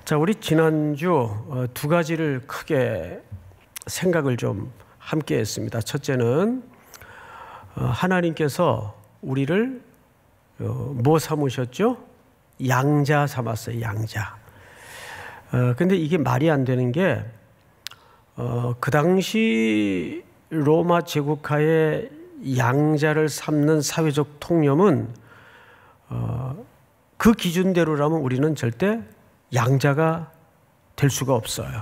자, 우리 지난주 두 가지를 크게 생각을 좀 함께 했습니다. 첫째는 하나님께서 우리를 뭐 삼으셨죠? 양자 삼았어요. 양자. 근데 이게 말이 안 되는 게 그 당시 로마 제국하에 양자를 삼는 사회적 통념은 그 기준대로라면 우리는 절대 양자가 될 수가 없어요.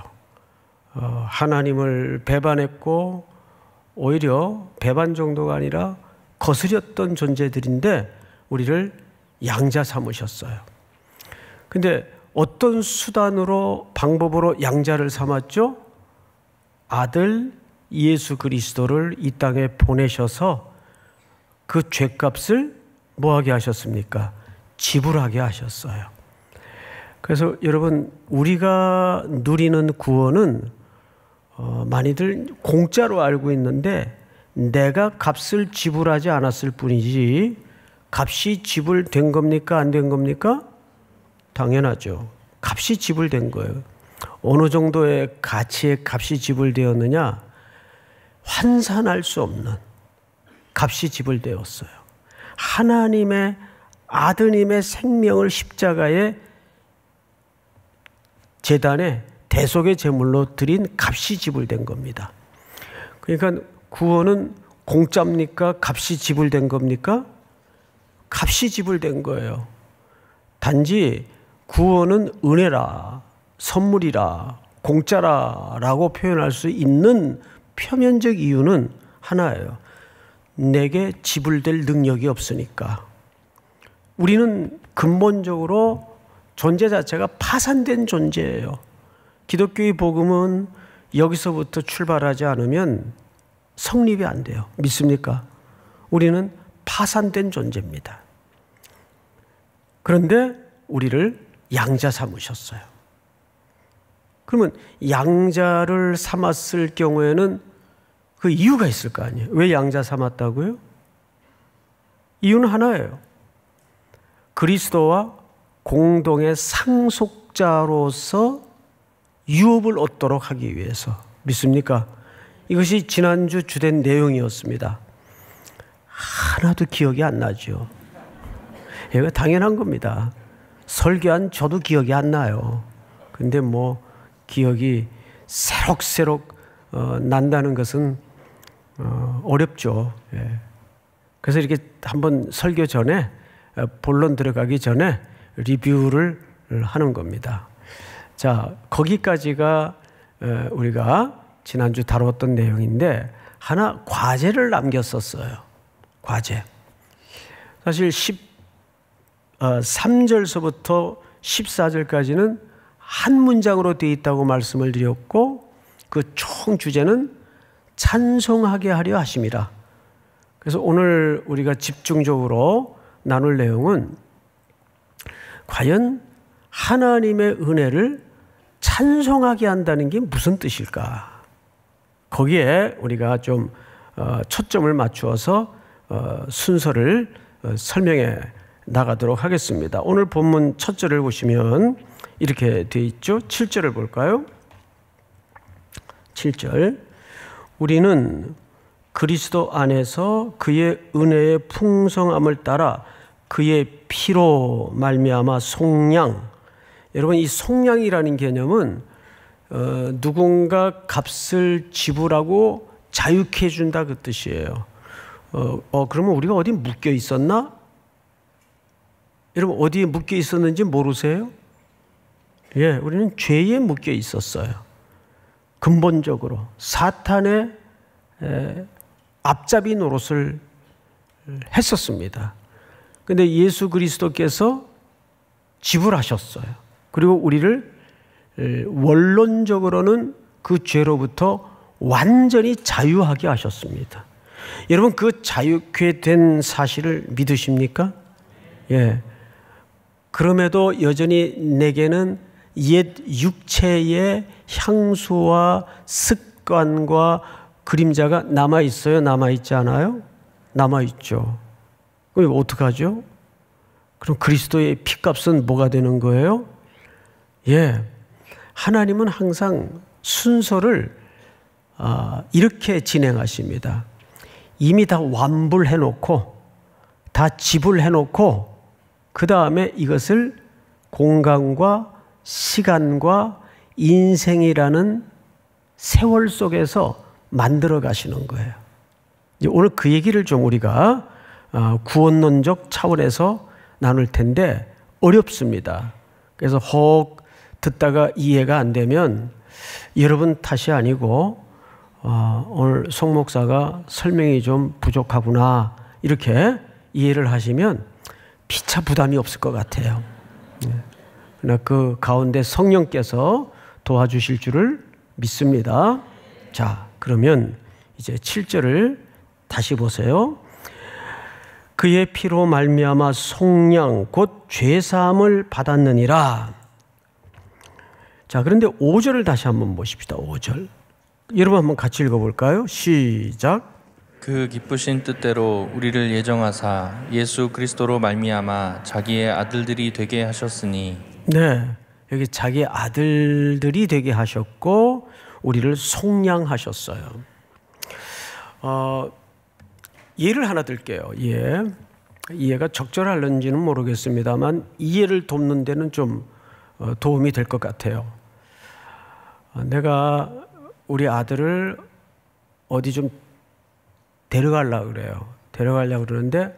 하나님을 배반했고 오히려 배반 정도가 아니라 거스렸던 존재들인데 우리를 양자 삼으셨어요. 근데 어떤 수단으로 방법으로 양자를 삼았죠? 아들 예수 그리스도를 이 땅에 보내셔서 그 죄값을 뭐하게 하셨습니까? 지불하게 하셨어요. 그래서 여러분, 우리가 누리는 구원은 많이들 공짜로 알고 있는데 내가 값을 지불하지 않았을 뿐이지 값이 지불된 겁니까? 안 된 겁니까? 당연하죠. 값이 지불된 거예요. 어느 정도의 가치의 값이 지불되었느냐? 환산할 수 없는 값이 지불되었어요. 하나님의 아드님의 생명을 십자가에 제단에 대속의 제물로 드린 값이 지불된 겁니다. 그러니까 구원은 공짜입니까? 값이 지불된 겁니까? 값이 지불된 거예요. 단지 구원은 은혜라, 선물이라, 공짜라라고 표현할 수 있는 표면적 이유는 하나예요. 내게 지불될 능력이 없으니까. 우리는 근본적으로 존재 자체가 파산된 존재예요. 기독교의 복음은 여기서부터 출발하지 않으면 성립이 안 돼요. 믿습니까? 우리는 파산된 존재입니다. 그런데 우리를 양자 삼으셨어요. 그러면 양자를 삼았을 경우에는 그 이유가 있을 거 아니에요. 왜 양자 삼았다고요? 이유는 하나예요. 그리스도와 공동의 상속자로서 유업을 얻도록 하기 위해서. 믿습니까? 이것이 지난주 주된 내용이었습니다. 하나도 기억이 안 나죠. 이거 당연한 겁니다. 설교한 저도 기억이 안 나요. 근데 뭐 기억이 새록새록 난다는 것은 어렵죠. 예. 그래서 이렇게 한번 설교 전에 본론 들어가기 전에 리뷰를 하는 겁니다. 자, 거기까지가 우리가 지난주 다뤘던 내용인데 하나 과제를 남겼었어요. 과제. 사실 3절서부터 14절까지는 한 문장으로 되어 있다고 말씀을 드렸고 그 총 주제는 찬송하게 하려 하심이라. 그래서 오늘 우리가 집중적으로 나눌 내용은 과연 하나님의 은혜를 찬송하게 한다는 게 무슨 뜻일까? 거기에 우리가 좀 초점을 맞추어서 순서를 설명해 나가도록 하겠습니다. 오늘 본문 첫 절을 보시면 이렇게 되어 있죠. 7절을 볼까요? 7절. 우리는 그리스도 안에서 그의 은혜의 풍성함을 따라 그의 피로 말미암아 속량. 여러분, 이 속량이라는 개념은 누군가 값을 지불하고 자유케 해준다 그 뜻이에요. 그러면 우리가 어디 묶여 있었나? 여러분, 어디에 묶여 있었는지 모르세요? 예, 우리는 죄에 묶여 있었어요. 근본적으로 사탄의 앞잡이 노릇을 했었습니다. 그런데 예수 그리스도께서 지불하셨어요. 그리고 우리를 원론적으로는 그 죄로부터 완전히 자유하게 하셨습니다. 여러분, 그 자유케 된 사실을 믿으십니까? 예. 그럼에도 여전히 내게는 옛 육체의 향수와 습관과 그림자가 남아있어요? 남아있지 않아요? 남아있죠. 그럼 어떡하죠? 그럼 그리스도의 피값은 뭐가 되는 거예요? 예, 하나님은 항상 순서를 이렇게 진행하십니다. 이미 다 완불해놓고 다 지불해놓고 그 다음에 이것을 공간과 시간과 인생이라는 세월 속에서 만들어 가시는 거예요. 이제 오늘 그 얘기를 좀 우리가 구원론적 차원에서 나눌 텐데 어렵습니다. 그래서 혹 듣다가 이해가 안 되면 여러분 탓이 아니고 오늘 송 목사가 설명이 좀 부족하구나 이렇게 이해를 하시면 피차 부담이 없을 것 같아요. 그러나 그 가운데 성령께서 도와주실 줄을 믿습니다. 자, 그러면 이제 7절을 다시 보세요. 그의 피로 말미암아 속량 곧 죄사함을 받았느니라. 자, 그런데 5절을 다시 한번 보십시다. 5절. 여러분 한번 같이 읽어볼까요? 시작. 그 기쁘신 뜻대로 우리를 예정하사 예수 그리스도로 말미암아 자기의 아들들이 되게 하셨으니. 네, 여기 자기의 아들들이 되게 하셨고 우리를 속량하셨어요. 예를 하나 들게요. 이해가 적절할는지는 모르겠습니다만 이해를 돕는 데는 좀 도움이 될 것 같아요. 내가 우리 아들을 어디 좀 데려가려고 그래요. 데려가려고 그러는데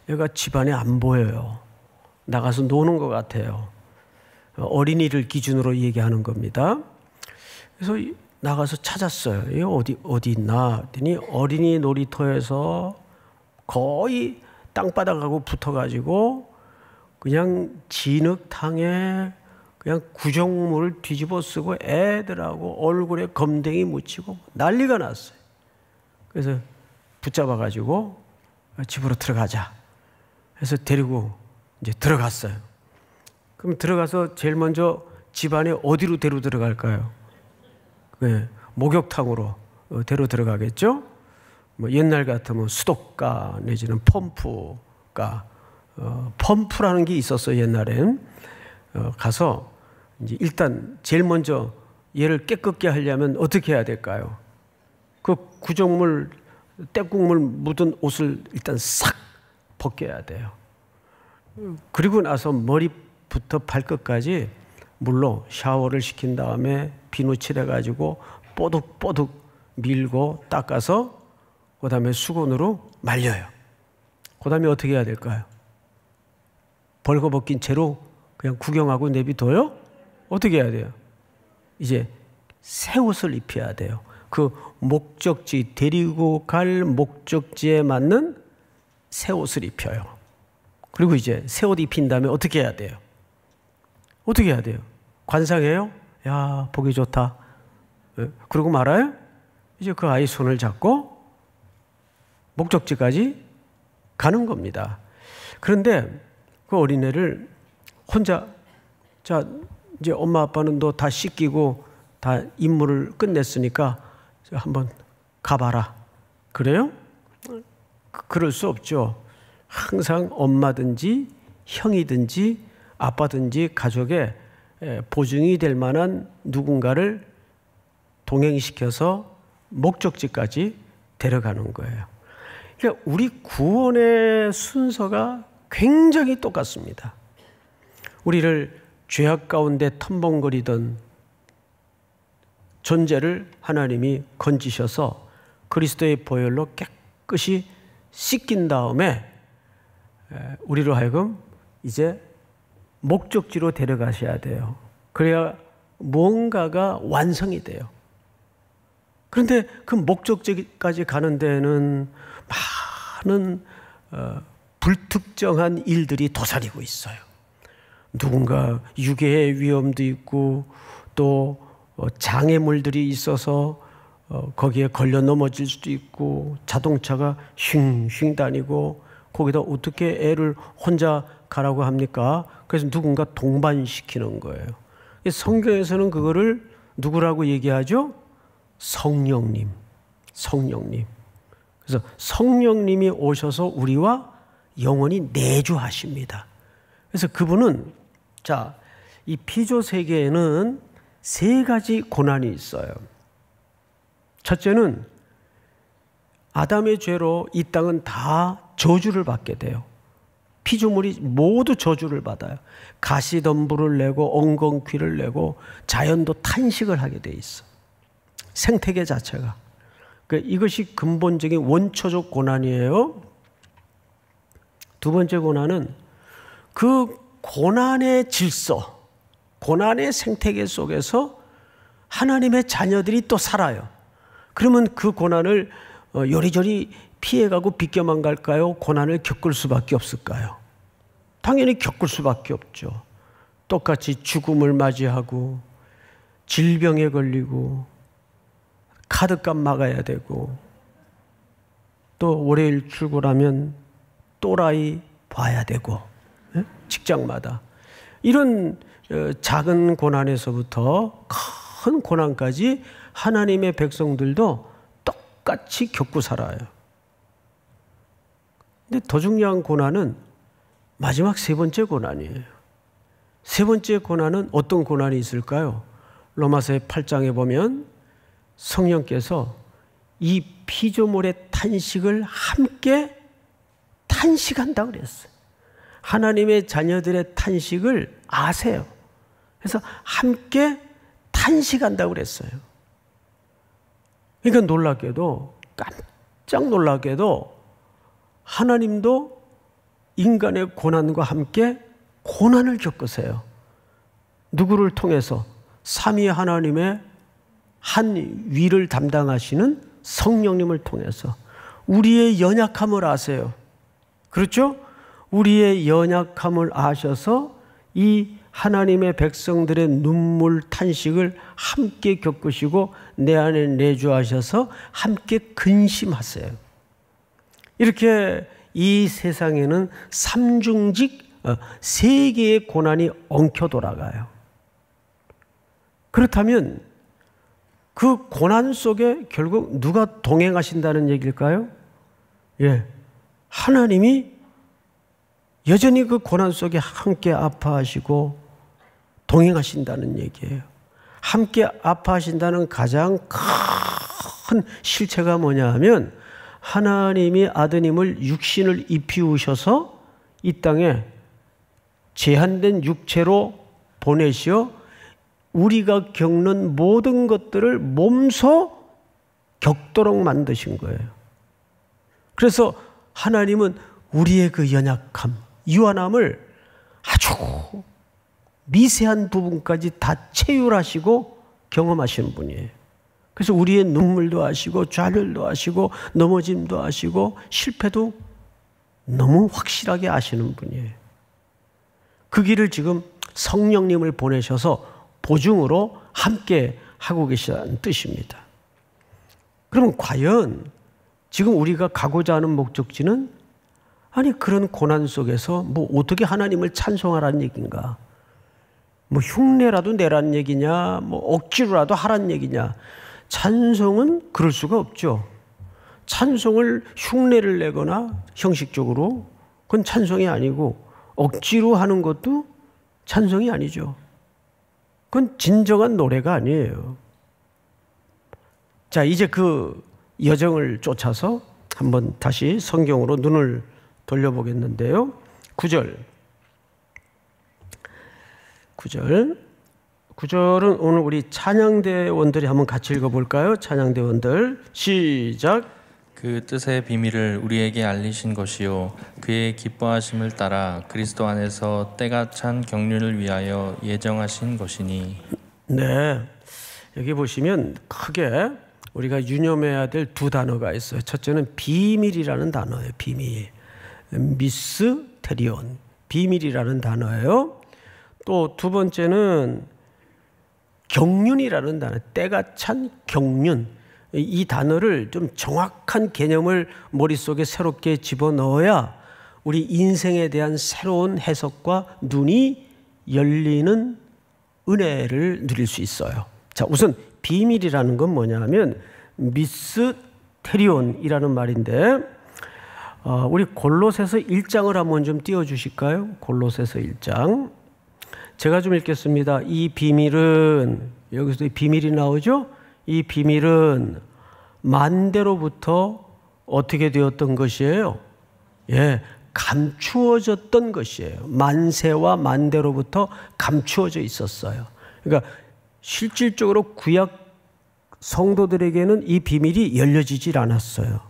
얘가 집안에 안 보여요. 나가서 노는 것 같아요. 어린이를 기준으로 얘기하는 겁니다. 그래서 나가서 찾았어요. 얘 어디 있나 했더니 어린이 놀이터에서 거의 땅바닥하고 붙어가지고 그냥 진흙탕에 그냥 구정물을 뒤집어 쓰고 애들하고 얼굴에 검댕이 묻히고 난리가 났어요. 그래서 붙잡아가지고 집으로 들어가자 해서 데리고 이제 들어갔어요. 그럼 들어가서 제일 먼저 집안에 어디로 데리고 들어갈까요? 목욕탕으로 데리고 들어가겠죠? 뭐 옛날 같으면 수도가 내지는 펌프가 펌프라는 게 있었어요. 옛날엔 가서 이제 일단 제일 먼저 얘를 깨끗게 하려면 어떻게 해야 될까요? 그 구정물 때국물 묻은 옷을 일단 싹 벗겨야 돼요. 그리고 나서 머리부터 발끝까지 물로 샤워를 시킨 다음에 비누칠 해가지고 뽀득뽀득 밀고 닦아서 그 다음에 수건으로 말려요. 그 다음에 어떻게 해야 될까요? 벌거벗긴 채로 그냥 구경하고 내비둬요? 어떻게 해야 돼요? 이제 새 옷을 입혀야 돼요. 그 목적지, 데리고 갈 목적지에 맞는 새 옷을 입혀요. 그리고 이제 새 옷 입힌 다음에 어떻게 해야 돼요? 어떻게 해야 돼요? 관상해요? 야, 보기 좋다. 그러고 말아요? 이제 그 아이 손을 잡고 목적지까지 가는 겁니다. 그런데 그 어린애를 혼자, 자, 이제 엄마 아빠는 너 다 씻기고 다 임무를 끝냈으니까 한번 가봐라. 그래요? 그럴 수 없죠. 항상 엄마든지 형이든지 아빠든지 가족의 보증이 될 만한 누군가를 동행시켜서 목적지까지 데려가는 거예요. 그러니까 우리 구원의 순서가 굉장히 똑같습니다. 우리를 죄악 가운데 텀벙거리던 존재를 하나님이 건지셔서 그리스도의 보혈로 깨끗이 씻긴 다음에 우리로 하여금 이제 목적지로 데려가셔야 돼요. 그래야 무언가가 완성이 돼요. 그런데 그 목적지까지 가는 데는 많은 불특정한 일들이 도사리고 있어요. 누군가 유괴의 위험도 있고 또 장애물들이 있어서 거기에 걸려 넘어질 수도 있고 자동차가 쉥쉥 다니고 거기다 어떻게 애를 혼자 가라고 합니까? 그래서 누군가 동반시키는 거예요. 성경에서는 그거를 누구라고 얘기하죠? 성령님. 성령님. 그래서 성령님이 오셔서 우리와 영원히 내주하십니다. 그래서 그분은 자, 이 피조 세계에는 세 가지 고난이 있어요. 첫째는 아담의 죄로 이 땅은 다 저주를 받게 돼요. 피조물이 모두 저주를 받아요. 가시덤불을 내고 엉겅퀴를 내고 자연도 탄식을 하게 돼 있어. 생태계 자체가. 이것이 근본적인 원초적 고난이에요. 두 번째 고난은 그 고난의 질서, 고난의 생태계 속에서 하나님의 자녀들이 또 살아요. 그러면 그 고난을 요리조리 피해가고 비껴만 갈까요? 고난을 겪을 수밖에 없을까요? 당연히 겪을 수밖에 없죠. 똑같이 죽음을 맞이하고 질병에 걸리고 카드값 막아야 되고 또 월요일 출근하면 또라이 봐야 되고 직장마다 이런 작은 고난에서부터 큰 고난까지 하나님의 백성들도 똑같이 겪고 살아요. 근데 더 중요한 고난은 마지막 세 번째 고난이에요. 세 번째 고난은 어떤 고난이 있을까요? 로마서 8장에 보면 성령께서 이 피조물의 탄식을 함께 탄식한다고 그랬어요. 하나님의 자녀들의 탄식을 아세요. 그래서 함께 탄식한다고 그랬어요. 그러니까 놀랍게도 깜짝 놀랍게도 하나님도 인간의 고난과 함께 고난을 겪으세요. 누구를 통해서? 삼위 하나님의 한 위를 담당하시는 성령님을 통해서 우리의 연약함을 아세요. 그렇죠? 우리의 연약함을 아셔서 이 하나님의 백성들의 눈물 탄식을 함께 겪으시고 내 안에 내주하셔서 함께 근심하세요. 이렇게 이 세상에는 삼중직 세 개의 고난이 엉켜 돌아가요. 그렇다면 그 고난 속에 결국 누가 동행하신다는 얘기일까요? 예, 하나님이 여전히 그 고난 속에 함께 아파하시고 동행하신다는 얘기예요. 함께 아파하신다는 가장 큰 실체가 뭐냐 하면 하나님이 아드님을 육신을 입히우셔서 이 땅에 제한된 육체로 보내시어 우리가 겪는 모든 것들을 몸소 겪도록 만드신 거예요. 그래서 하나님은 우리의 그 연약함, 유한함을 아주 미세한 부분까지 다 체휼하시고 경험하시는 분이에요. 그래서 우리의 눈물도 아시고 좌절도 아시고 넘어짐도 아시고 실패도 너무 확실하게 아시는 분이에요. 그 길을 지금 성령님을 보내셔서 보증으로 함께 하고 계시다는 뜻입니다. 그러면 과연 지금 우리가 가고자 하는 목적지는 아니 그런 고난 속에서 뭐 어떻게 하나님을 찬송하라는 얘기인가? 뭐 흉내라도 내라는 얘기냐? 뭐 억지로라도 하라는 얘기냐? 찬송은 그럴 수가 없죠. 찬송을 흉내를 내거나 형식적으로 그건 찬송이 아니고 억지로 하는 것도 찬송이 아니죠. 그건 진정한 노래가 아니에요. 자, 이제 그 여정을 쫓아서 한번 다시 성경으로 눈을 돌려보겠는데요. 9절은 오늘 우리 찬양대원들이 한번 같이 읽어볼까요? 찬양대원들 시작. 그 뜻의 비밀을 우리에게 알리신 것이요 그의 기뻐하심을 따라 그리스도 안에서 때가 찬 경륜을 위하여 예정하신 것이니. 네, 여기 보시면 크게 우리가 유념해야 될 두 단어가 있어요. 첫째는 비밀이라는 단어예요. 비밀. 미스테리온. 비밀이라는 단어예요. 또 두 번째는 경륜이라는 단어. 때가 찬 경륜. 이 단어를 좀 정확한 개념을 머릿속에 새롭게 집어넣어야 우리 인생에 대한 새로운 해석과 눈이 열리는 은혜를 누릴 수 있어요. 자, 우선 비밀이라는 건 뭐냐 하면 미스테리온이라는 말인데 우리 골로새서 1장을 한번 좀 띄워주실까요? 골로새서 1장. 제가 좀 읽겠습니다. 이 비밀은 여기서 비밀이 나오죠? 이 비밀은 만대로부터 어떻게 되었던 것이에요? 예, 감추어졌던 것이에요. 만세와 만대로부터 감추어져 있었어요. 그러니까 실질적으로 구약 성도들에게는 이 비밀이 열려지질 않았어요.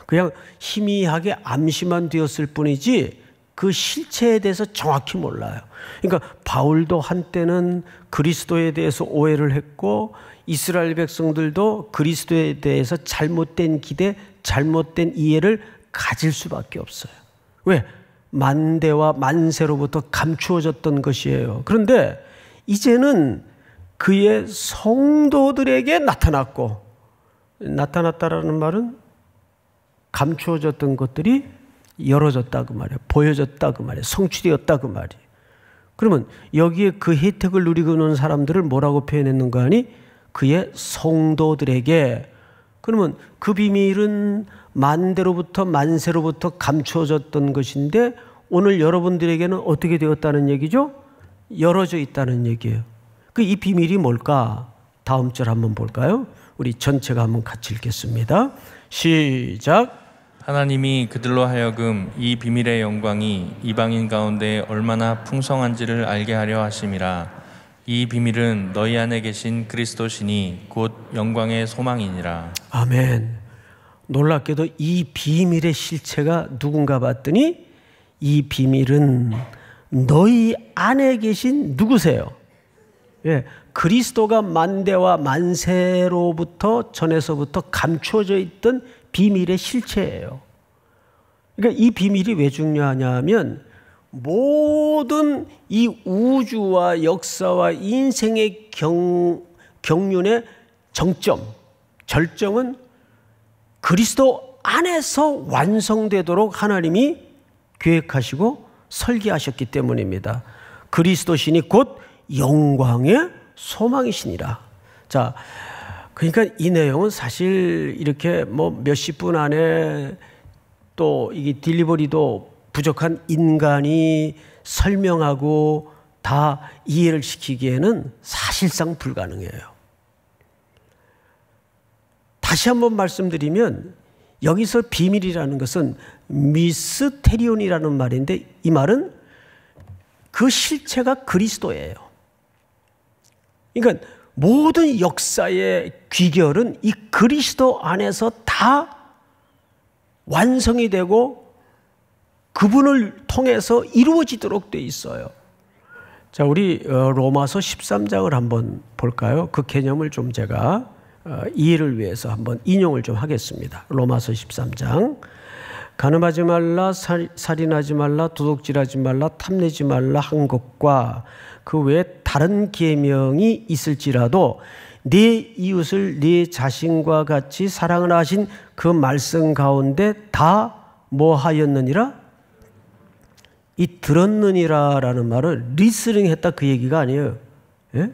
그냥 희미하게 암시만 되었을 뿐이지 그 실체에 대해서 정확히 몰라요. 그러니까 바울도 한때는 그리스도에 대해서 오해를 했고 이스라엘 백성들도 그리스도에 대해서 잘못된 기대, 잘못된 이해를 가질 수밖에 없어요. 왜? 만대와 만세로부터 감추어졌던 것이에요. 그런데 이제는 그의 성도들에게 나타났고, 나타났다라는 말은 감추어졌던 것들이 열어졌다 그 말이에요. 보여졌다 그 말이에요. 성취되었다 그 말이에요. 그러면 여기에 그 혜택을 누리고 있는 사람들을 뭐라고 표현했는가 하니 그의 성도들에게. 그러면 그 비밀은 만대로부터 만세로부터 감추어졌던 것인데 오늘 여러분들에게는 어떻게 되었다는 얘기죠? 열어져 있다는 얘기예요. 이 비밀이 뭘까? 다음 절 한번 볼까요? 우리 전체가 한번 같이 읽겠습니다. 시작. 하나님이 그들로 하여금 이 비밀의 영광이 이방인 가운데 얼마나 풍성한지를 알게 하려 하심이라. 이 비밀은 너희 안에 계신 그리스도시니 곧 영광의 소망이니라. 아멘. 놀랍게도 이 비밀의 실체가 누군가 봤더니 이 비밀은 너희 안에 계신 누구세요? 예, 그리스도가 만대와 만세로부터 전에서부터 감추어져 있던 비밀의 실체예요. 그러니까 이 비밀이 왜 중요하냐면 모든 이 우주와 역사와 인생의 경륜의 정점, 절정은 그리스도 안에서 완성되도록 하나님이 계획하시고 설계하셨기 때문입니다. 그리스도시니 곧 영광의 소망이시니라. 자, 그러니까 이 내용은 사실 이렇게 뭐 몇십 분 안에 또 이게 딜리버리도 부족한 인간이 설명하고 다 이해를 시키기에는 사실상 불가능해요. 다시 한번 말씀드리면 여기서 비밀이라는 것은 미스테리온이라는 말인데 이 말은 그 실체가 그리스도예요. 그러니까 모든 역사의 귀결은 이 그리스도 안에서 다 완성이 되고 그분을 통해서 이루어지도록 돼 있어요. 자, 우리 로마서 13장을 한번 볼까요? 그 개념을 좀 제가 이해를 위해서 한번 인용을 좀 하겠습니다. 로마서 13장. 간음하지 말라, 살인하지 말라, 도둑질하지 말라, 탐내지 말라 한 것과 그 외에 다른 계명이 있을지라도 네 이웃을 네 자신과 같이 사랑을 하신 그 말씀 가운데 다 뭐 하였느니라? 이 들었느니라라는 말을 리스닝 했다 그 얘기가 아니에요. 예?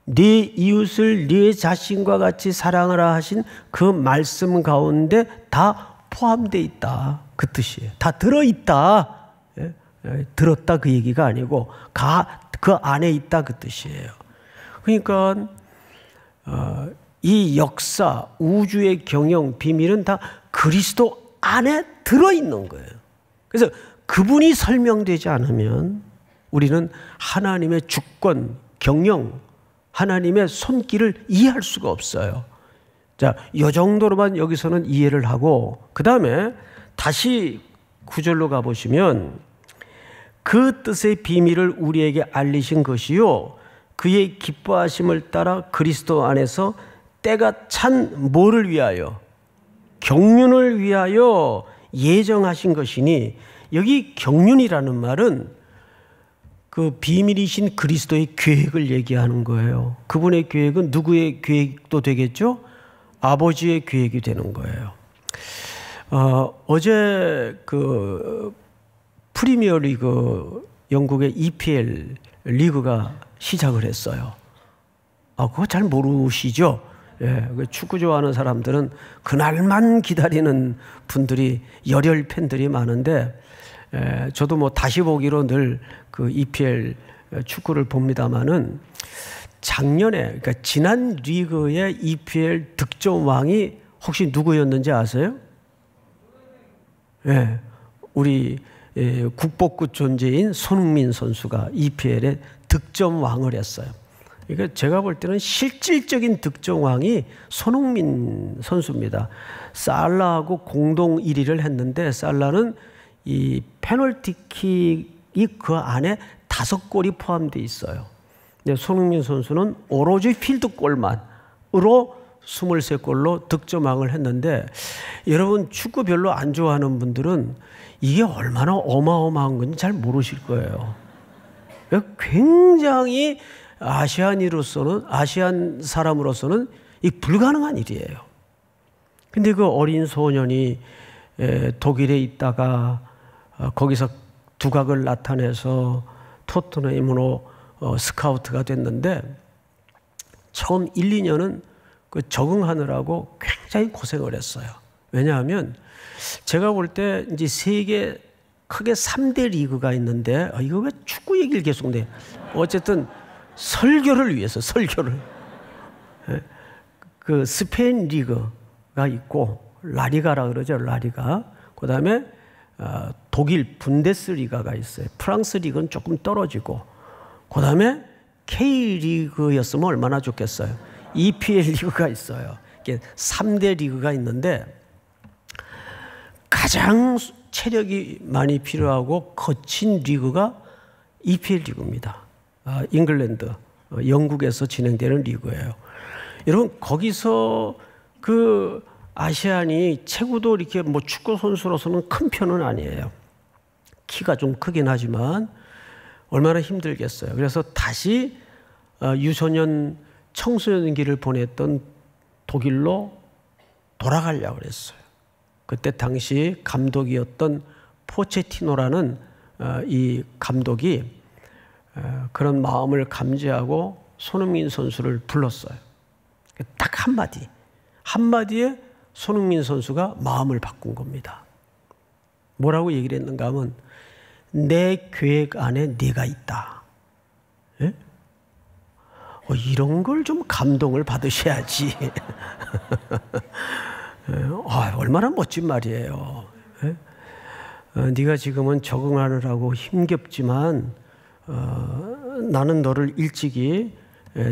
네 이웃을 네 자신과 같이 사랑을 하신 그 말씀 가운데 다 포함되어 있다 그 뜻이에요. 다 들어있다. 예? 들었다 그 얘기가 아니고 그 안에 있다 그 뜻이에요. 그러니까 이 역사, 우주의 경영, 비밀은 다 그리스도 안에 들어있는 거예요. 그래서 그분이 설명되지 않으면 우리는 하나님의 주권, 경영, 하나님의 손길을 이해할 수가 없어요. 자, 이 정도로만 여기서는 이해를 하고 그 다음에 다시 9절로 가보시면 그 뜻의 비밀을 우리에게 알리신 것이요 그의 기뻐하심을 따라 그리스도 안에서 때가 찬 뭐를 위하여? 경륜을 위하여 예정하신 것이니 여기 경륜이라는 말은 그 비밀이신 그리스도의 계획을 얘기하는 거예요. 그분의 계획은 누구의 계획도 되겠죠? 아버지의 계획이 되는 거예요. 어제 그 프리미어 리그 영국의 EPL 리그가 시작을 했어요. 그거 잘 모르시죠? 예, 축구 좋아하는 사람들은 그날만 기다리는 분들이 열혈 팬들이 많은데 저도 뭐 다시 보기로 늘 그 EPL 축구를 봅니다만은 작년에, 그러니까 지난 리그의 EPL 득점 왕이 혹시 누구였는지 아세요? 네, 우리 국보급 존재인 손흥민 선수가 EPL의 득점 왕을 했어요. 그러니까 제가 볼 때는 실질적인 득점 왕이 손흥민 선수입니다. 살라하고 공동 1위를 했는데 살라는 이 페널티킥이 그 안에 5골이 포함되어 있어요. 근데 손흥민 선수는 오로지 필드골만으로 23골로 득점왕을 했는데, 여러분 축구 별로 안 좋아하는 분들은 이게 얼마나 어마어마한 건지 잘 모르실 거예요. 굉장히 아시안 사람으로서는 이 불가능한 일이에요. 근데 그 어린 소년이 독일에 있다가 거기서 두각을 나타내서 토트넘으로 스카우트가 됐는데, 처음 1, 2년은 그 적응하느라고 굉장히 고생을 했어요. 왜냐하면 제가 볼 때 이제 세계 크게 3대 리그가 있는데, 이거 왜 축구 얘기를 계속 내? 어쨌든 설교를 위해서, 설교를. 그 스페인 리그가 있고, 라리가라 그러죠, 라리가. 그 다음에 독일 분데스리가가 있어요. 프랑스 리그는 조금 떨어지고, 그 다음에 K리그였으면 얼마나 좋겠어요. EPL 리그가 있어요. 이게 3대 리그가 있는데, 가장 체력이 많이 필요하고 거친 리그가 EPL 리그입니다. 잉글랜드, 영국에서 진행되는 리그예요. 여러분, 거기서 그 아시안이 체구도 이렇게 뭐 축구 선수로서는 큰 편은 아니에요. 키가 좀 크긴 하지만 얼마나 힘들겠어요. 그래서 다시 유소년 청소년기를 보냈던 독일로 돌아가려고 그랬어요. 그때 당시 감독이었던 포체티노라는 이 감독이 그런 마음을 감지하고 손흥민 선수를 불렀어요. 딱 한마디에 손흥민 선수가 마음을 바꾼 겁니다. 뭐라고 얘기를 했는가 하면, 내 계획 안에 네가 있다. 예? 이런 걸 좀 감동을 받으셔야지. 얼마나 멋진 말이에요. 예? 네가 지금은 적응하느라고 힘겹지만 나는 너를 일찍이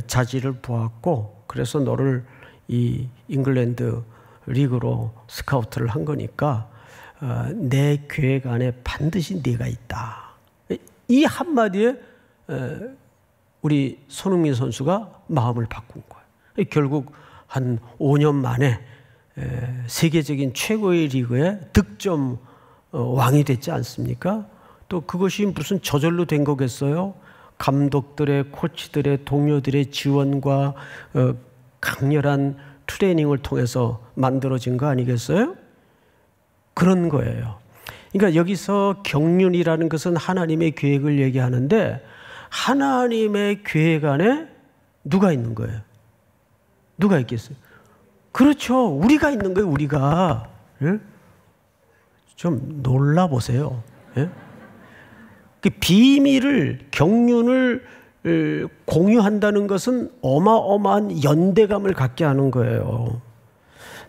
자질을 보았고, 그래서 너를 이 잉글랜드 리그로 스카우트를 한 거니까 내 계획 안에 반드시 네가 있다. 이 한마디에 우리 손흥민 선수가 마음을 바꾼 거예요. 결국 한 5년 만에 세계적인 최고의 리그의 득점 왕이 됐지 않습니까? 또 그것이 무슨 저절로 된 거겠어요? 감독들의, 코치들의, 동료들의 지원과 강렬한 트레이닝을 통해서 만들어진 거 아니겠어요? 그런 거예요. 그러니까 여기서 경륜이라는 것은 하나님의 계획을 얘기하는데, 하나님의 계획 안에 누가 있는 거예요? 누가 있겠어요? 그렇죠. 우리가 있는 거예요, 우리가. 예? 좀 놀라보세요. 예? 그 비밀을, 경륜을 공유한다는 것은 어마어마한 연대감을 갖게 하는 거예요.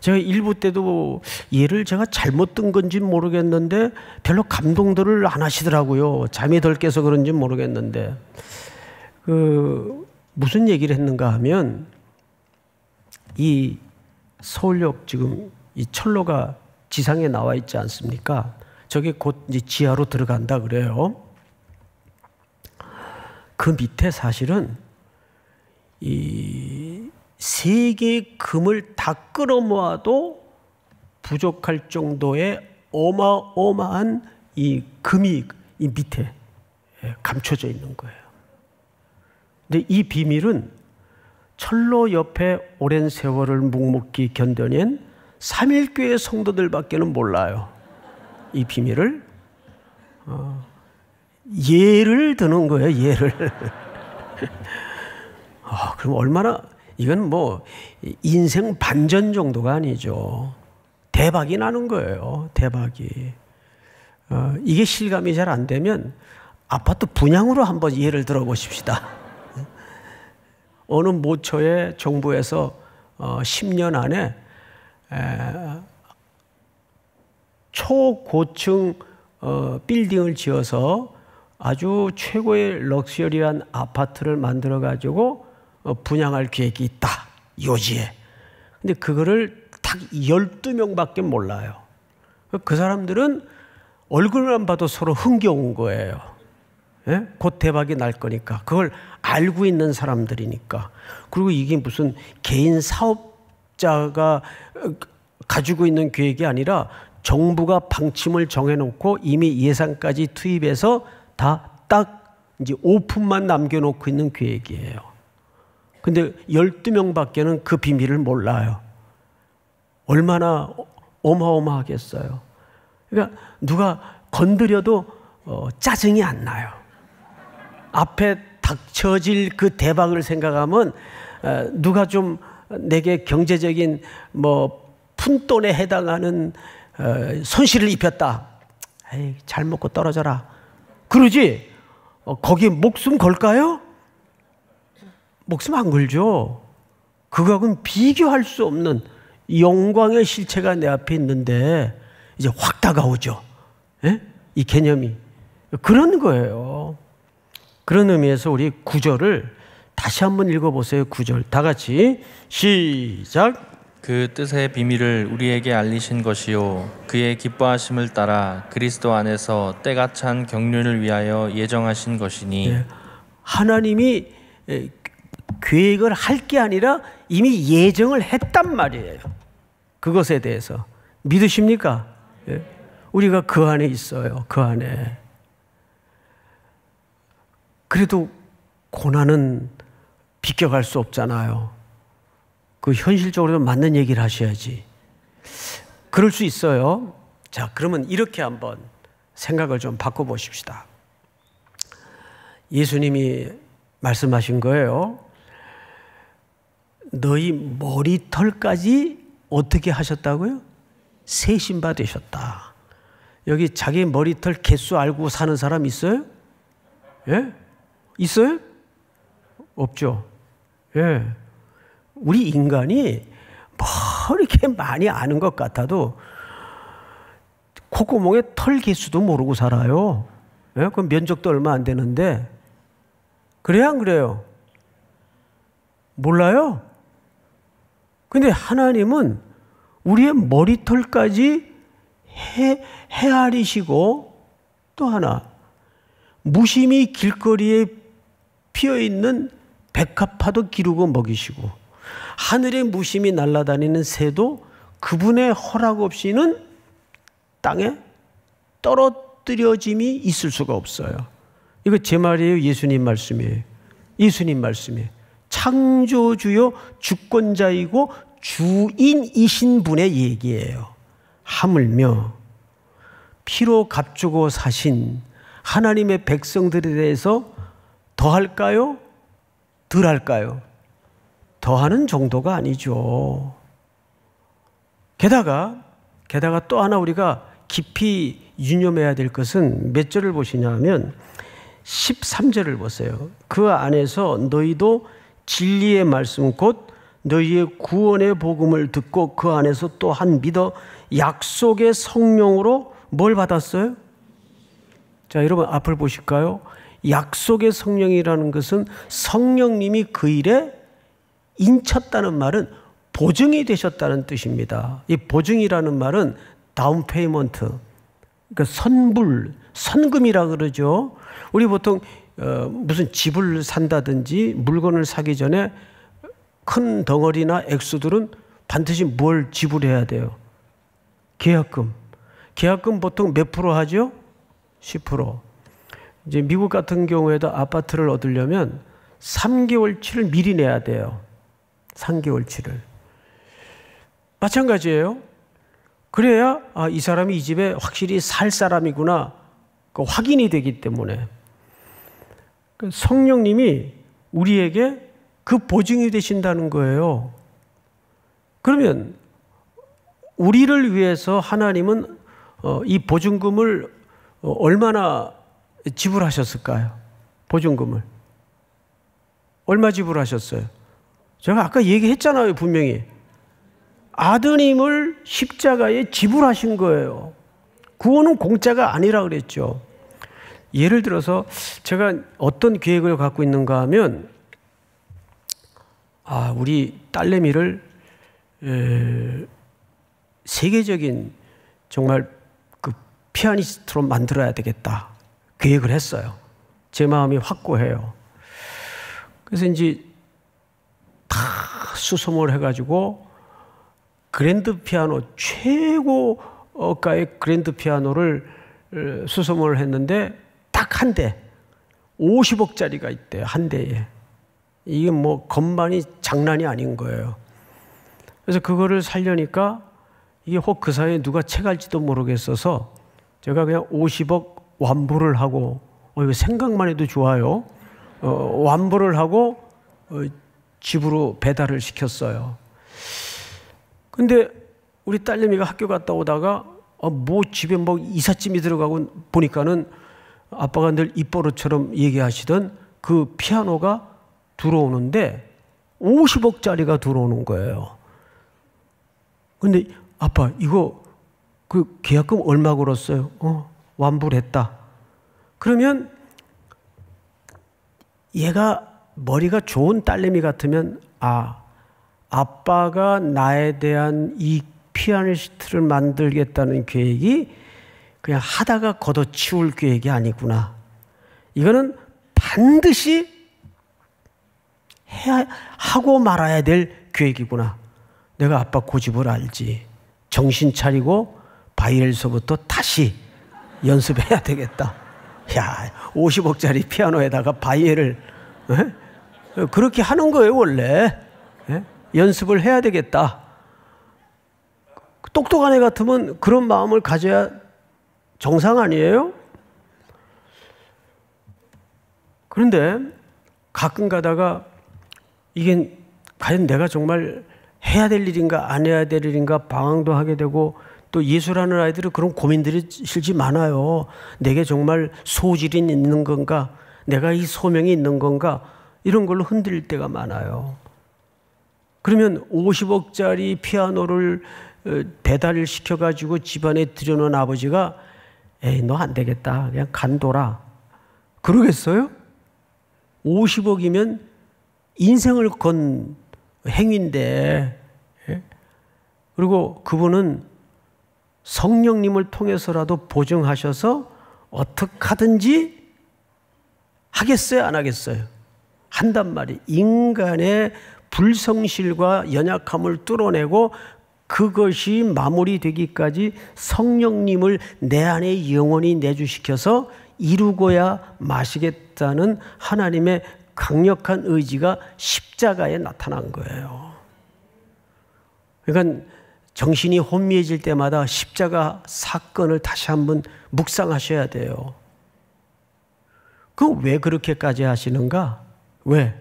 제가 일부 때도 예를 제가 잘못 든 건지 모르겠는데 별로 감동들을 안 하시더라고요. 잠이 덜 깨서 그런지 모르겠는데, 무슨 얘기를 했는가 하면, 이 서울역 지금 이 철로가 지상에 나와 있지 않습니까? 저게 곧 이제 지하로 들어간다 그래요. 그 밑에 사실은 이 세계의 금을 다 끌어모아도 부족할 정도의 어마어마한 이 금이 이 밑에 감춰져 있는 거예요. 근데 이 비밀은 철로 옆에 오랜 세월을 묵묵히 견뎌낸 삼일교회 성도들밖에는 몰라요. 이 비밀을. 예를 드는 거예요, 예를. 그럼 얼마나, 이건 뭐 인생 반전 정도가 아니죠. 대박이 나는 거예요, 대박이. 이게 실감이 잘 안 되면 아파트 분양으로 한번 예를 들어보십시다. 어느 모처에 정부에서 10년 안에 초고층 빌딩을 지어서 아주 최고의 럭셔리한 아파트를 만들어 가지고 분양할 계획이 있다, 요지에. 근데 그거를 딱 12명밖에 몰라요. 그 사람들은 얼굴만 봐도 서로 흥겨운 거예요. 예? 곧 대박이 날 거니까. 그걸 알고 있는 사람들이니까. 그리고 이게 무슨 개인 사업자가 가지고 있는 계획이 아니라 정부가 방침을 정해놓고 이미 예산까지 투입해서 다 딱 이제 오픈만 남겨놓고 있는 계획이에요. 근데 12명밖에는 그 비밀을 몰라요. 얼마나 어마어마하겠어요. 그러니까 누가 건드려도 짜증이 안 나요. 앞에 닥쳐질 그 대박을 생각하면 누가 좀 내게 경제적인 푼돈에 해당하는 손실을 입혔다. 에이, 잘 먹고 떨어져라. 그러지? 거기에 목숨 걸까요? 목숨 안 걸죠. 그거하고는 비교할 수 없는 영광의 실체가 내 앞에 있는데 이제 확 다가오죠. 예? 이 개념이. 그런 거예요. 그런 의미에서 우리 9절을 다시 한번 읽어보세요. 9절 다 같이 시작. 그 뜻의 비밀을 우리에게 알리신 것이요 그의 기뻐하심을 따라 그리스도 안에서 때가 찬 경륜을 위하여 예정하신 것이니. 네. 하나님이 계획을 할 게 아니라 이미 예정을 했단 말이에요. 그것에 대해서 믿으십니까? 네. 우리가 그 안에 있어요. 그 안에. 그래도 고난은 비껴갈 수 없잖아요. 그 현실적으로 맞는 얘기를 하셔야지. 그럴 수 있어요. 자, 그러면 이렇게 한번 생각을 좀 바꿔보십시다. 예수님이 말씀하신 거예요. 너희 머리털까지 어떻게 하셨다고요? 세신 바 되셨다. 여기 자기 머리털 개수 알고 사는 사람 있어요? 예? 있어요? 없죠. 예. 우리 인간이 뭐 이렇게 많이 아는 것 같아도 콧구멍에 털 개수도 모르고 살아요. 예? 그럼 면적도 얼마 안 되는데. 그래요, 안 그래요? 몰라요? 근데 하나님은 우리의 머리털까지 헤아리시고, 또 하나 무심히 길거리에 피어있는 백합화도 기르고 먹이시고, 하늘에 무심히 날아다니는 새도 그분의 허락 없이는 땅에 떨어뜨려짐이 있을 수가 없어요. 이거 제 말이에요? 예수님 말씀이에요? 예수님 말씀이에요. 창조주요 주권자이고 주인이신 분의 얘기예요. 하물며 피로 값주고 사신 하나님의 백성들에 대해서 더할까요? 덜할까요? 더하는 정도가 아니죠. 게다가 또 하나 우리가 깊이 유념해야 될 것은 몇 절을 보시냐면 13절을 보세요. 그 안에서 너희도 진리의 말씀 곧 너희의 구원의 복음을 듣고 그 안에서 또한 믿어 약속의 성령으로 뭘 받았어요? 자, 여러분 앞을 보실까요? 약속의 성령이라는 것은 성령님이 그 일에 인쳤다는 말은 보증이 되셨다는 뜻입니다. 이 보증이라는 말은 다운 페이먼트, 그러니까 선불, 선금이라 그러죠. 우리 보통 무슨 집을 산다든지 물건을 사기 전에 큰 덩어리나 액수들은 반드시 뭘 지불해야 돼요? 계약금. 계약금 보통 몇 프로 하죠? 10%. 이제 미국 같은 경우에도 아파트를 얻으려면 3개월치를 미리 내야 돼요. 3개월치를. 마찬가지예요. 그래야 이 사람이 이 집에 확실히 살 사람이구나 그 확인이 되기 때문에 성령님이 우리에게 그 보증이 되신다는 거예요. 그러면 우리를 위해서 하나님은 이 보증금을 얼마나 지불하셨을까요? 보증금을 얼마 지불하셨어요? 제가 아까 얘기했잖아요, 분명히. 아드님을 십자가에 지불하신 거예요. 구원은 공짜가 아니라 그랬죠. 예를 들어서 제가 어떤 계획을 갖고 있는가 하면, 우리 딸내미를 세계적인 정말 그 피아니스트로 만들어야 되겠다 계획을 했어요. 제 마음이 확고해요. 그래서 이제 다 수소문을 해가지고 그랜드 피아노, 최고가의 그랜드 피아노를 수소문을 했는데 딱 한 대 50억짜리가 있대요. 한 대에. 이게 뭐 건반이 장난이 아닌 거예요. 그래서 그거를 살려니까 이게 혹 그 사이에 누가 채갈지도 모르겠어서 제가 그냥 50억 완부를 하고, 이거 생각만 해도 좋아요. 완부를 하고 집으로 배달을 시켰어요. 근데 우리 딸내미가 학교 갔다 오다가 뭐 집에 뭐 이삿짐이 들어가고 보니까는 아빠가 늘 입버릇처럼 얘기하시던 그 피아노가 들어오는데 50억짜리가 들어오는 거예요. 근데 아빠 이거 그 계약금 얼마 걸었어요? 완부를 했다. 그러면 얘가 머리가 좋은 딸내미 같으면 아빠가 나에 대한 이 피아니스트를 만들겠다는 계획이 그냥 하다가 걷어치울 계획이 아니구나. 이거는 반드시 하고 말아야 될 계획이구나. 내가 아빠 고집을 알지. 정신 차리고 바이엘서부터 다시 연습해야 되겠다. 야, 50억짜리 피아노에다가 바이엘을 그렇게 하는 거예요, 원래. 연습을 해야 되겠다. 똑똑한 애 같으면 그런 마음을 가져야 정상 아니에요? 그런데 가끔 가다가 이게 과연 내가 정말 해야 될 일인가 안 해야 될 일인가 방황도 하게 되고, 또 예술하는 아이들은 그런 고민들이 실제 많아요. 내게 정말 소질이 있는 건가, 내가 이 소명이 있는 건가, 이런 걸로 흔들릴 때가 많아요. 그러면 50억짜리 피아노를 배달을 시켜가지고 집안에 들여놓은 아버지가 에이 너 안 되겠다 그냥 간둬라 그러겠어요? 50억이면 인생을 건 행위인데, 그리고 그분은 성령님을 통해서라도 보증하셔서 어떻게 하든지 하겠어요, 안 하겠어요? 한단 말이에요. 인간의 불성실과 연약함을 뚫어내고 그것이 마무리되기까지 성령님을 내 안에 영원히 내주시켜서 이루고야 마시겠다는 하나님의 강력한 의지가 십자가에 나타난 거예요. 그러니까 정신이 혼미해질 때마다 십자가 사건을 다시 한번 묵상하셔야 돼요. 왜 그렇게까지 하시는가? 왜?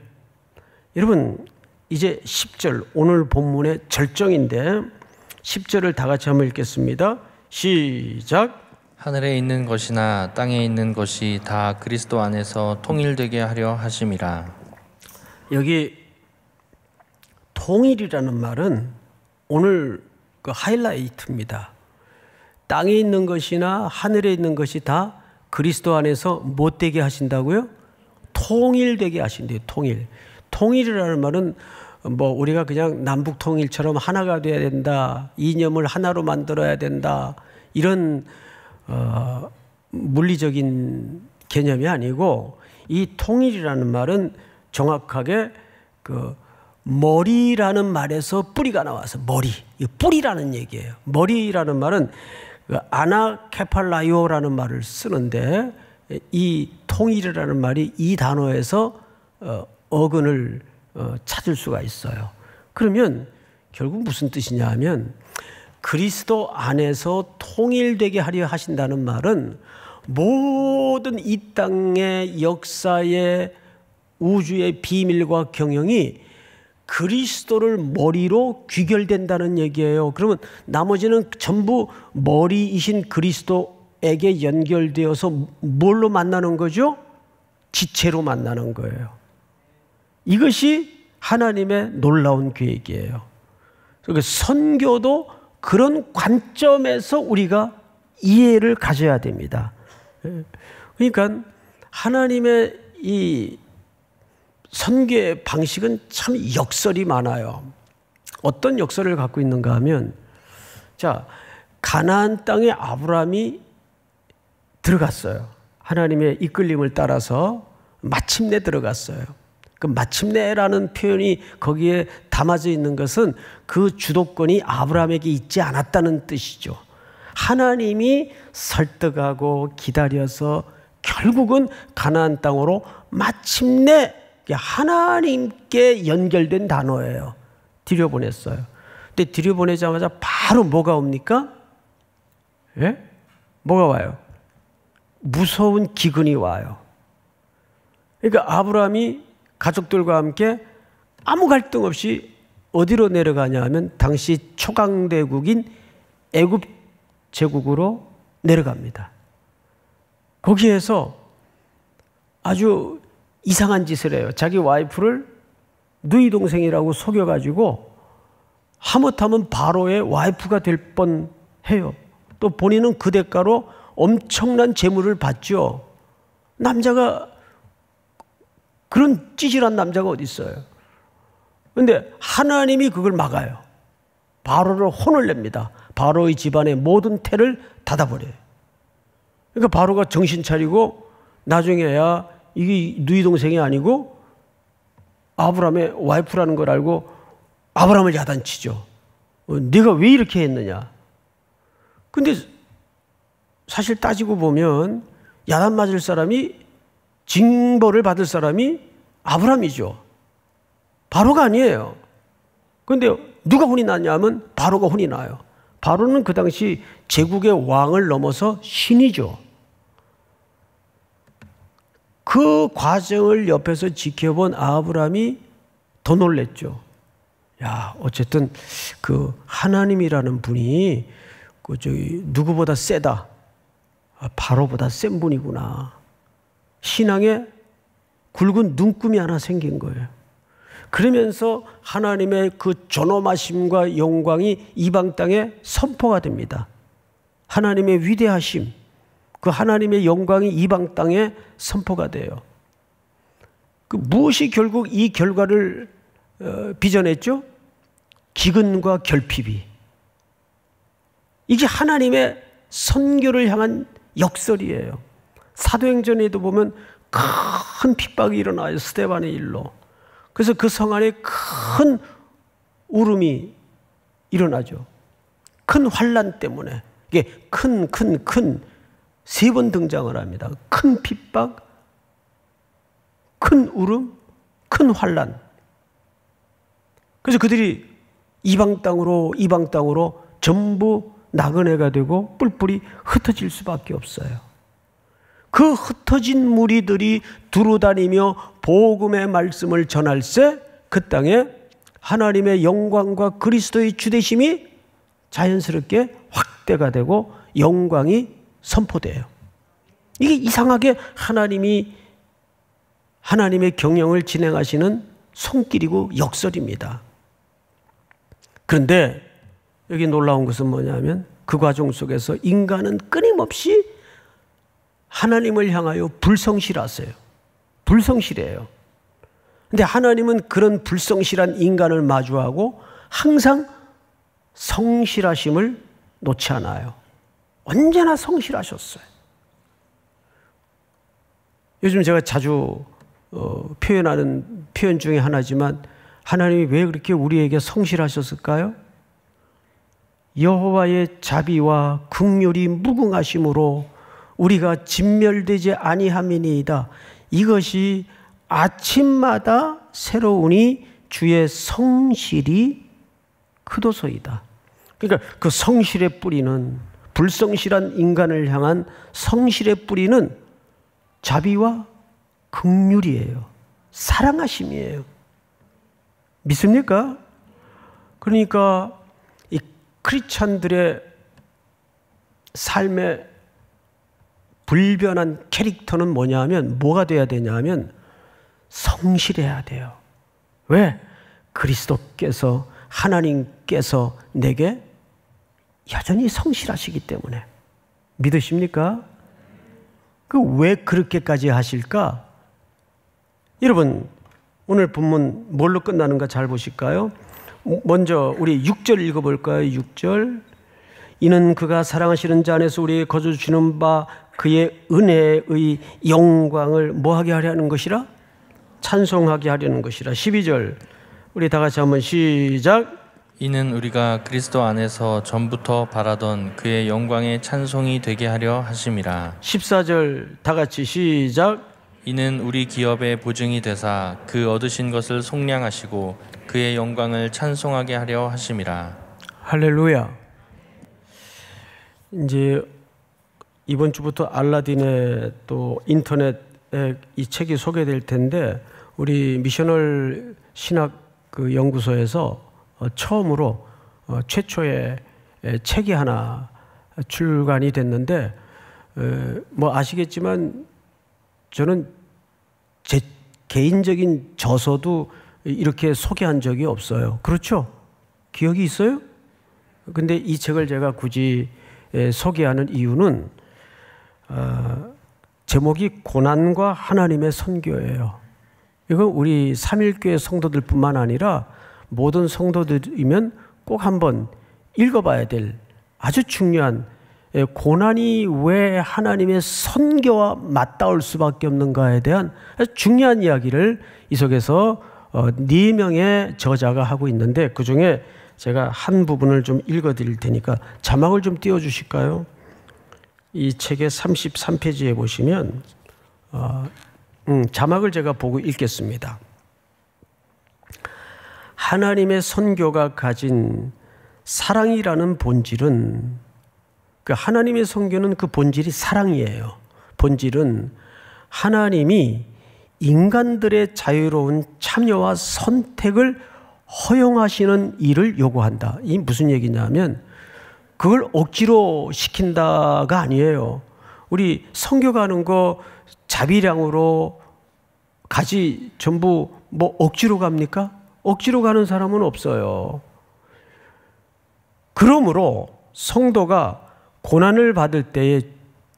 여러분, 이제 10절, 오늘 본문의 절정인데 10절을 다 같이 한번 읽겠습니다. 시작. 하늘에 있는 것이나 땅에 있는 것이 다 그리스도 안에서 통일되게 하려 하심이라. 여기 통일이라는 말은 오늘 그 하이라이트입니다. 땅에 있는 것이나 하늘에 있는 것이 다 그리스도 안에서 못되게 하신다고요? 통일되게 하신대요. 통일. 통일이라는 말은 뭐 우리가 그냥 남북 통일처럼 하나가 돼야 된다, 이념을 하나로 만들어야 된다, 이런 물리적인 개념이 아니고, 이 통일이라는 말은 정확하게 그 머리라는 말에서 뿌리가 나와서 머리, 뿌리라는 얘기예요. 머리라는 말은 아나케팔라요라는 말을 쓰는데, 이 통일이라는 말이 이 단어에서 어근을 찾을 수가 있어요. 그러면 결국 무슨 뜻이냐 하면, 그리스도 안에서 통일되게 하려 하신다는 말은 모든 이 땅의 역사의 우주의 비밀과 경영이 그리스도를 머리로 귀결된다는 얘기예요. 그러면 나머지는 전부 머리이신 그리스도에게 연결되어서 뭘로 만나는 거죠? 지체로 만나는 거예요. 이것이 하나님의 놀라운 계획이에요. 그러니까 선교도 그런 관점에서 우리가 이해를 가져야 됩니다. 그러니까 하나님의 이 선교의 방식은 참 역설이 많아요. 어떤 역설을 갖고 있는가 하면, 자, 가나안 땅에 아브라함이 들어갔어요. 하나님의 이끌림을 따라서 마침내 들어갔어요. 그 마침내라는 표현이 거기에 담아져 있는 것은 그 주도권이 아브라함에게 있지 않았다는 뜻이죠. 하나님이 설득하고 기다려서 결국은 가나안 땅으로 마침내 하나님께 연결된 단어예요. 들여보냈어요. 근데 들여보내자마자 바로 뭐가 옵니까? 예? 뭐가 와요? 무서운 기근이 와요. 그러니까 아브라함이 가족들과 함께 아무 갈등 없이 어디로 내려가냐 하면 당시 초강대국인 애굽 제국으로 내려갑니다. 거기에서 아주 이상한 짓을 해요. 자기 와이프를 누이 동생이라고 속여가지고 하못하면 바로의 와이프가 될 뻔해요. 또 본인은 그 대가로 엄청난 재물을 받죠. 남자가 그런 찌질한 남자가 어디 있어요? 그런데 하나님이 그걸 막아요. 바로를 혼을 냅니다. 바로의 집안의 모든 태를 닫아버려요. 그러니까 바로가 정신 차리고 나중에야 이게 누이 동생이 아니고 아브라함의 와이프라는 걸 알고 아브라함을 야단치죠. 네가 왜 이렇게 했느냐? 근데 사실 따지고 보면 야단 맞을 사람이, 징벌을 받을 사람이 아브라함이죠. 바로가 아니에요. 그런데 누가 혼이 났냐면 바로가 혼이 나요. 바로는 그 당시 제국의 왕을 넘어서 신이죠. 그 과정을 옆에서 지켜본 아브라함이 더 놀랬죠. 야, 어쨌든 그 하나님이라는 분이 누구보다 세다. 바로보다 센 분이구나. 신앙에 굵은 눈금이 하나 생긴 거예요. 그러면서 하나님의 그 존엄하심과 영광이 이방 땅에 선포가 됩니다. 하나님의 위대하심, 그 하나님의 영광이 이방 땅에 선포가 돼요. 그 무엇이 결국 이 결과를 빚어냈죠? 기근과 결핍이. 이게 하나님의 선교를 향한 역설이에요. 사도행전에도 보면 큰 핍박이 일어나요. 스데반의 일로. 그래서 그 성 안에 큰 울음이 일어나죠. 큰 환난 때문에. 이게 큰 세 번 등장을 합니다. 큰 핍박, 큰 울음, 큰 환난. 그래서 그들이 이방 땅으로 전부 나그네가 되고 뿔뿔이 흩어질 수밖에 없어요. 그 흩어진 무리들이 두루다니며 복음의 말씀을 전할세 그 땅에 하나님의 영광과 그리스도의 주되심이 자연스럽게 확대가 되고 영광이 선포돼요. 이게 이상하게 하나님의 경영을 진행하시는 손길이고 역설입니다. 그런데 여기 놀라운 것은 뭐냐면 그 과정 속에서 인간은 끊임없이 하나님을 향하여 불성실하세요. 불성실해요. 그런데 하나님은 그런 불성실한 인간을 마주하고 항상 성실하심을 놓지 않아요. 언제나 성실하셨어요. 요즘 제가 자주 표현하는 표현 중에 하나지만 하나님이 왜 그렇게 우리에게 성실하셨을까요? 여호와의 자비와 긍휼이 무궁하심으로 우리가 진멸되지 아니함이니이다. 이것이 아침마다 새로우니 주의 성실이 크도소이다. 그러니까 그 성실의 뿌리는, 불성실한 인간을 향한 성실의 뿌리는 자비와 긍휼이에요. 사랑하심이에요. 믿습니까? 그러니까 이 크리스찬들의 삶의 불변한 캐릭터는 뭐냐 하면 뭐가 돼야 되냐 하면 성실해야 돼요. 왜? 그리스도께서, 하나님께서 내게 여전히 성실하시기 때문에. 믿으십니까? 왜 그렇게까지 하실까? 여러분, 오늘 본문 뭘로 끝나는가 잘 보실까요? 먼저 우리 6절 읽어볼까요? 6절. 이는 그가 사랑하시는 자 안에서 우리에게 거저 주시는 바 그의 은혜의 영광을 뭐하게 하려는 것이라? 찬송하게 하려는 것이라. 12절 우리 다 같이 한번 시작. 이는 우리가 그리스도 안에서 전부터 바라던 그의 영광의 찬송이 되게 하려 하심이라. 14절 다 같이 시작. 이는 우리 기업의 보증이 되사 그 얻으신 것을 속량하시고 그의 영광을 찬송하게 하려 하심이라. 할렐루야. 이제 이번 주부터 알라딘의 또 인터넷에 이 책이 소개될 텐데, 우리 미셔널 신학 그 연구소에서 처음으로 최초의 책이 하나 출간이 됐는데, 뭐 아시겠지만 저는 제 개인적인 저서도 이렇게 소개한 적이 없어요. 그렇죠? 기억이 있어요? 근데 이 책을 제가 굳이 소개하는 이유는 제목이 고난과 하나님의 선교예요. 이건 우리 삼일교회 성도들뿐만 아니라 모든 성도들이면 꼭 한번 읽어봐야 될 아주 중요한, 고난이 왜 하나님의 선교와 맞닿을 수밖에 없는가에 대한 아주 중요한 이야기를 이 속에서 4명의 저자가 하고 있는데, 그 중에 제가 한 부분을 좀 읽어드릴 테니까 자막을 좀 띄워주실까요? 이 책의 33페이지에 보시면 자막을 제가 보고 읽겠습니다. 하나님의 선교가 가진 사랑이라는 본질은, 그 하나님의 선교는 그 본질이 사랑이에요. 본질은 하나님이 인간들의 자유로운 참여와 선택을 허용하시는 일을 요구한다. 이 무슨 얘기냐면 그걸 억지로 시킨다가 아니에요. 우리 선교 가는 거 자비량으로 가지 전부 뭐 억지로 갑니까? 억지로 가는 사람은 없어요. 그러므로 성도가 고난을 받을 때에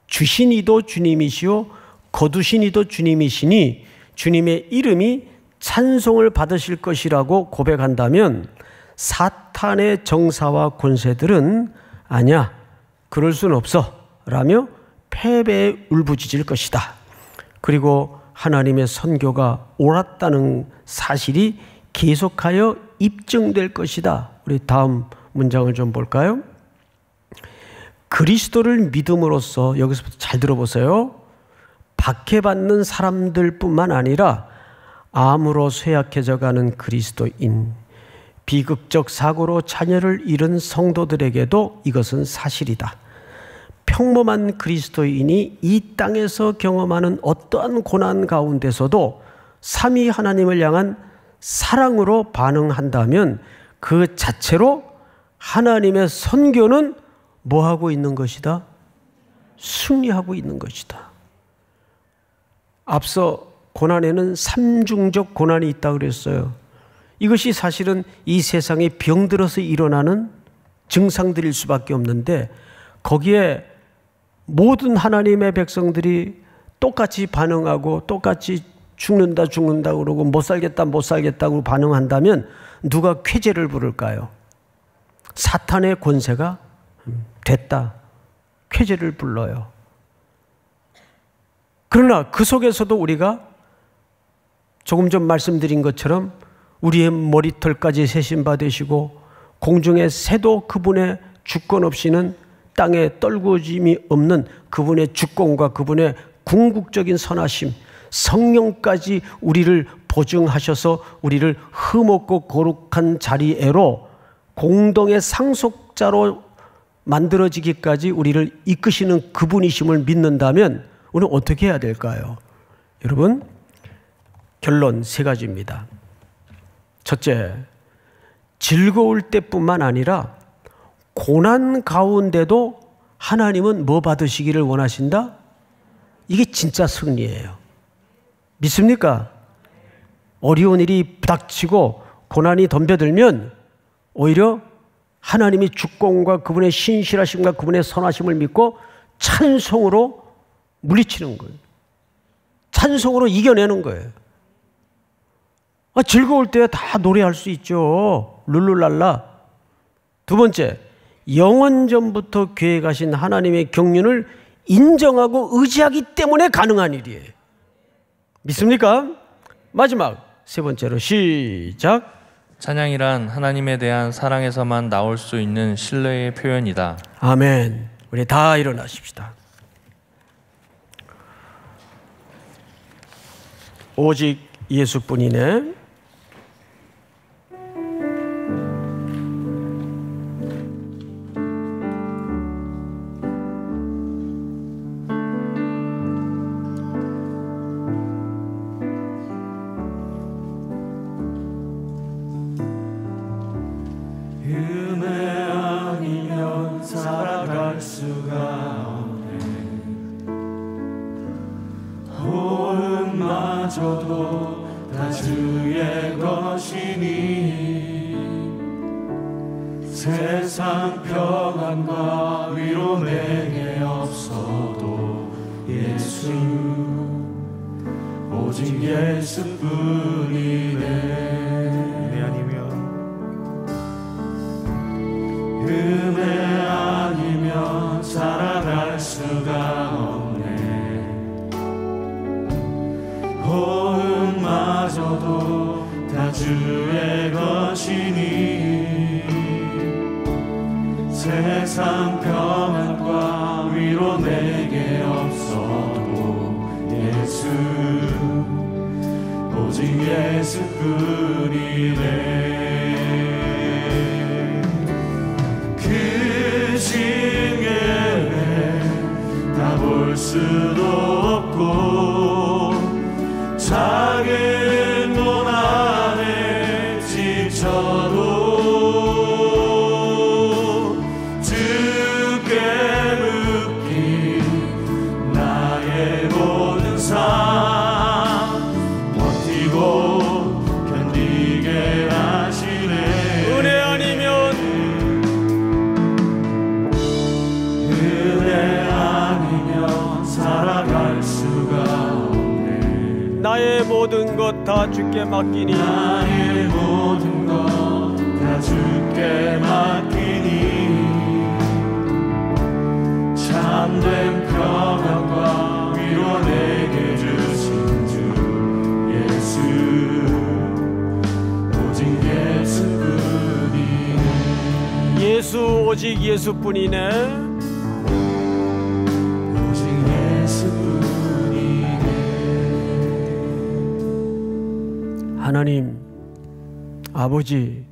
주신 이도 주님이시오 거두신 이도 주님이시니 주님의 이름이 찬송을 받으실 것이라고 고백한다면, 사탄의 정사와 권세들은 아니야, 그럴 수는 없어 라며 패배에 울부짖을 것이다. 그리고 하나님의 선교가 옳았다는 사실이 계속하여 입증될 것이다. 우리 다음 문장을 좀 볼까요? 그리스도를 믿음으로써, 여기서부터 잘 들어보세요, 박해받는 사람들뿐만 아니라 암으로 쇠약해져가는 그리스도인, 비극적 사고로 자녀를 잃은 성도들에게도 이것은 사실이다. 평범한 그리스도인이 이 땅에서 경험하는 어떠한 고난 가운데서도 삼위 하나님을 향한 사랑으로 반응한다면 그 자체로 하나님의 선교는 뭐하고 있는 것이다? 승리하고 있는 것이다. 앞서 고난에는 삼중적 고난이 있다고 그랬어요. 이것이 사실은 이 세상에 병들어서 일어나는 증상들일 수밖에 없는데, 거기에 모든 하나님의 백성들이 똑같이 반응하고 똑같이 죽는다 그러고 못 살겠다고 반응한다면 누가 쾌재를 부를까요? 사탄의 권세가 됐다, 쾌재를 불러요. 그러나 그 속에서도 우리가 조금 전 말씀드린 것처럼 우리의 머리털까지 세신바 되시고 공중의 새도 그분의 주권 없이는 땅에 떨구짐이 없는 그분의 주권과 그분의 궁극적인 선하심, 성령까지 우리를 보증하셔서 우리를 흠없고 거룩한 자리에로 공동의 상속자로 만들어지기까지 우리를 이끄시는 그분이심을 믿는다면 우리는 어떻게 해야 될까요? 여러분, 결론 3가지입니다. 첫째, 즐거울 때뿐만 아니라 고난 가운데도 하나님은 뭐 받으시기를 원하신다? 이게 진짜 승리예요. 믿습니까? 어려운 일이 부닥치고 고난이 덤벼들면 오히려 하나님이 주권과 그분의 신실하심과 그분의 선하심을 믿고 찬송으로 물리치는 거예요. 찬송으로 이겨내는 거예요. 즐거울 때 다 노래할 수 있죠. 룰루랄라. 두 번째, 영원전부터 계획하신 하나님의 경륜을 인정하고 의지하기 때문에 가능한 일이에요. 믿습니까? 마지막 세 번째로 시작. 찬양이란 하나님에 대한 사랑에서만 나올 수 있는 신뢰의 표현이다. 아멘. 우리 다 일어나십시다. 오직 예수뿐이네. 다 주의 것이니 세상 평안과 위로 내게 없어도 예수 오직 예수뿐이네. 은혜 아니면 살아갈 수가 없네. 고음마저도 다 주의 것이니 세상 평안과 위로 내게 없어도 예수 오직 예수뿐이네. 그 징계에 다 볼 수도 없고 작은 고난에 지쳐도 주께 묶인 나의 모든 삶 버티고 견디게 하시네. 은혜 아니면 살아갈 수가 없네. 나의 모든 것 다 주께 맡기니 나의 모든 것 다 주께 맡기니 참된 평안과 위로 내게 주신 주 예수 오직 예수뿐이네. 예수 오직 예수뿐이네. 오직 예수뿐이네. 하나님 아버지,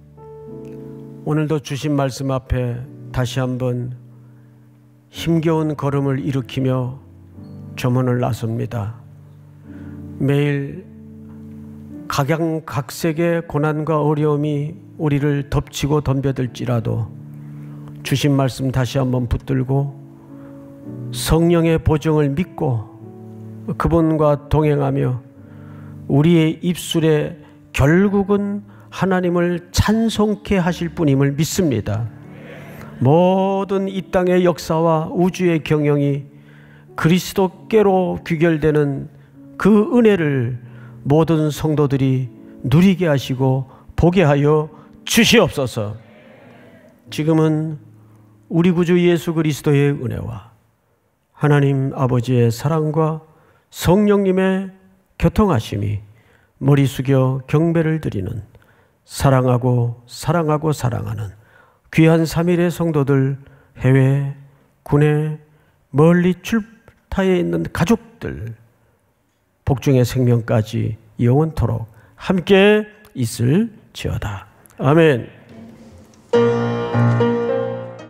오늘도 주신 말씀 앞에 다시 한번 힘겨운 걸음을 일으키며 점원을 나섭니다. 매일 각양각색의 고난과 어려움이 우리를 덮치고 덤벼들지라도 주신 말씀 다시 한번 붙들고 성령의 보증을 믿고 그분과 동행하며 우리의 입술에 결국은 하나님을 찬송케 하실 분임을 믿습니다. 모든 이 땅의 역사와 우주의 경영이 그리스도께로 귀결되는 그 은혜를 모든 성도들이 누리게 하시고 보게 하여 주시옵소서. 지금은 우리 구주 예수 그리스도의 은혜와 하나님 아버지의 사랑과 성령님의 교통하심이 머리 숙여 경배를 드리는 사랑하고 사랑하는 귀한 3일의 성도들, 해외, 국내, 멀리 출타해 있는 가족들, 복중의 생명까지 영원토록 함께 있을지어다. 아멘.